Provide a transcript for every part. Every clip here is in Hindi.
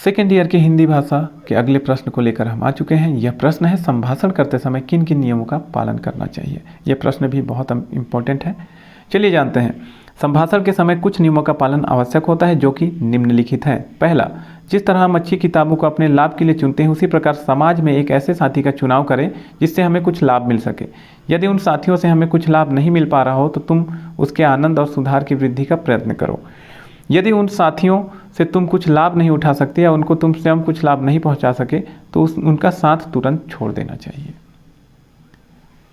सेकेंड ईयर की हिंदी भाषा के अगले प्रश्न को लेकर हम आ चुके हैं। यह प्रश्न है, संभाषण करते समय किन किन नियमों का पालन करना चाहिए। यह प्रश्न भी बहुत इम्पोर्टेंट है। चलिए जानते हैं। संभाषण के समय कुछ नियमों का पालन आवश्यक होता है जो कि निम्नलिखित है। पहला, जिस तरह हम अच्छी किताबों को अपने लाभ के लिए चुनते हैं उसी प्रकार समाज में एक ऐसे साथी का चुनाव करें जिससे हमें कुछ लाभ मिल सके। यदि उन साथियों से हमें कुछ लाभ नहीं मिल पा रहा हो तो तुम उसके आनंद और सुधार की वृद्धि का प्रयत्न करो। यदि उन साथियों से तुम कुछ लाभ नहीं उठा सकते या उनको तुम स्वयं कुछ लाभ नहीं पहुंचा सके तो उनका साथ तुरंत छोड़ देना चाहिए।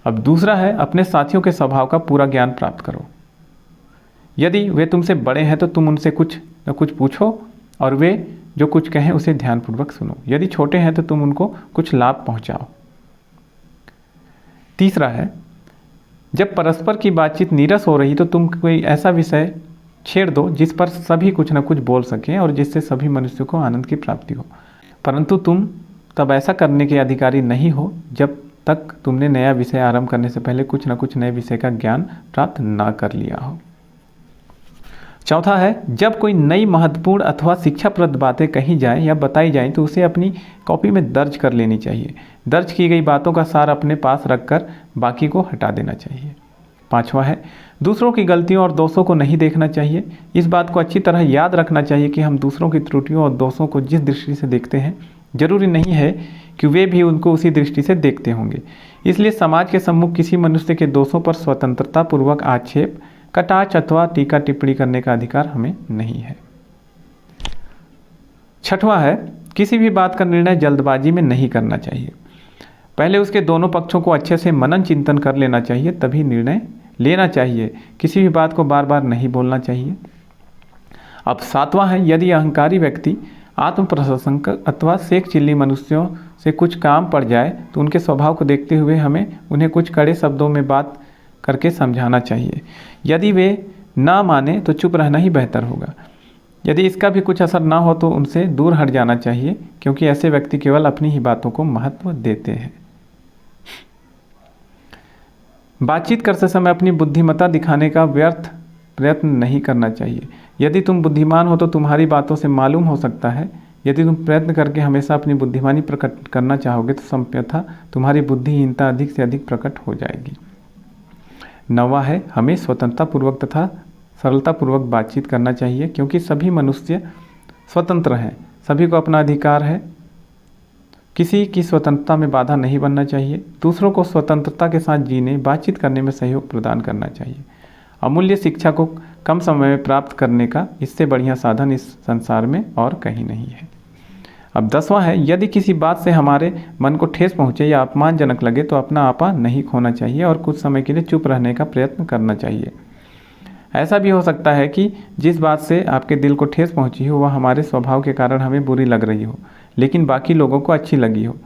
अब दूसरा है, अपने साथियों के स्वभाव का पूरा ज्ञान प्राप्त करो। यदि वे तुमसे बड़े हैं तो तुम उनसे कुछ न कुछ पूछो और वे जो कुछ कहें उसे ध्यानपूर्वक सुनो। यदि छोटे हैं तो तुम उनको कुछ लाभ पहुंचाओ। तीसरा है, जब परस्पर की बातचीत नीरस हो रही तो तुम कोई ऐसा विषय छेड़ दो जिस पर सभी कुछ न कुछ बोल सकें और जिससे सभी मनुष्यों को आनंद की प्राप्ति हो। परंतु तुम तब ऐसा करने के अधिकारी नहीं हो जब तक तुमने नया विषय आरंभ करने से पहले कुछ न कुछ नए विषय का ज्ञान प्राप्त ना कर लिया हो। चौथा है, जब कोई नई महत्वपूर्ण अथवा शिक्षाप्रद बातें कही जाए या बताई जाए तो उसे अपनी कॉपी में दर्ज कर लेनी चाहिए। दर्ज की गई बातों का सार अपने पास रखकर बाकी को हटा देना चाहिए। पांचवा है, दूसरों की गलतियों और दोषों को नहीं देखना चाहिए। इस बात को अच्छी तरह याद रखना चाहिए कि हम दूसरों की त्रुटियों और दोषों को जिस दृष्टि से देखते हैं जरूरी नहीं है कि वे भी उनको उसी दृष्टि से देखते होंगे। इसलिए समाज के सम्मुख किसी मनुष्य के दोषों पर स्वतंत्रता पूर्वक आक्षेप, कटाक्ष अथवा टीका टिप्पणी करने का अधिकार हमें नहीं है। छठवां है, किसी भी बात का निर्णय जल्दबाजी में नहीं करना चाहिए। पहले उसके दोनों पक्षों को अच्छे से मनन चिंतन कर लेना चाहिए तभी निर्णय लेना चाहिए। किसी भी बात को बार बार नहीं बोलना चाहिए। अब सातवां है, यदि अहंकारी व्यक्ति आत्म प्रशंसक अथवा शेख चिल्ली मनुष्यों से कुछ काम पड़ जाए तो उनके स्वभाव को देखते हुए हमें उन्हें कुछ कड़े शब्दों में बात करके समझाना चाहिए। यदि वे ना माने तो चुप रहना ही बेहतर होगा। यदि इसका भी कुछ असर ना हो तो उनसे दूर हट जाना चाहिए क्योंकि ऐसे व्यक्ति केवल अपनी ही बातों को महत्व देते हैं। बातचीत करते समय अपनी बुद्धिमत्ता दिखाने का व्यर्थ प्रयत्न नहीं करना चाहिए। यदि तुम बुद्धिमान हो तो तुम्हारी बातों से मालूम हो सकता है। यदि तुम प्रयत्न करके हमेशा अपनी बुद्धिमानी प्रकट करना चाहोगे तो संभवतः तुम्हारी बुद्धिहीनता अधिक से अधिक प्रकट हो जाएगी। नौवां है, हमें स्वतंत्रतापूर्वक तथा सरलतापूर्वक बातचीत करना चाहिए क्योंकि सभी मनुष्य स्वतंत्र हैं। सभी को अपना अधिकार है। किसी की स्वतंत्रता में बाधा नहीं बनना चाहिए। दूसरों को स्वतंत्रता के साथ जीने, बातचीत करने में सहयोग प्रदान करना चाहिए। अमूल्य शिक्षा को कम समय में प्राप्त करने का इससे बढ़िया साधन इस संसार में और कहीं नहीं है। अब 10वां है, यदि किसी बात से हमारे मन को ठेस पहुँचे या अपमानजनक लगे तो अपना आपा नहीं खोना चाहिए और कुछ समय के लिए चुप रहने का प्रयत्न करना चाहिए। ऐसा भी हो सकता है कि जिस बात से आपके दिल को ठेस पहुंची हो वह हमारे स्वभाव के कारण हमें बुरी लग रही हो लेकिन बाकी लोगों को अच्छी लगी हो।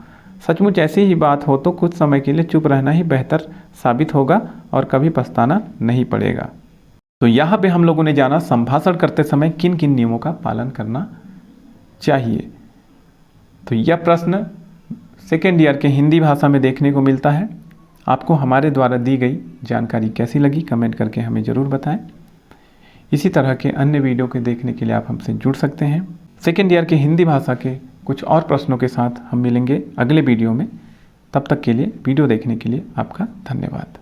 सचमुच ऐसी ही बात हो तो कुछ समय के लिए चुप रहना ही बेहतर साबित होगा और कभी पछताना नहीं पड़ेगा। तो यहाँ पे हम लोगों ने जाना संभाषण करते समय किन किन नियमों का पालन करना चाहिए। तो यह प्रश्न सेकेंड ईयर के हिंदी भाषा में देखने को मिलता है। आपको हमारे द्वारा दी गई जानकारी कैसी लगी कमेंट करके हमें ज़रूर बताएं। इसी तरह के अन्य वीडियो के देखने के लिए आप हमसे जुड़ सकते हैं। सेकेंड ईयर के हिंदी भाषा के कुछ और प्रश्नों के साथ हम मिलेंगे अगले वीडियो में। तब तक के लिए वीडियो देखने के लिए आपका धन्यवाद।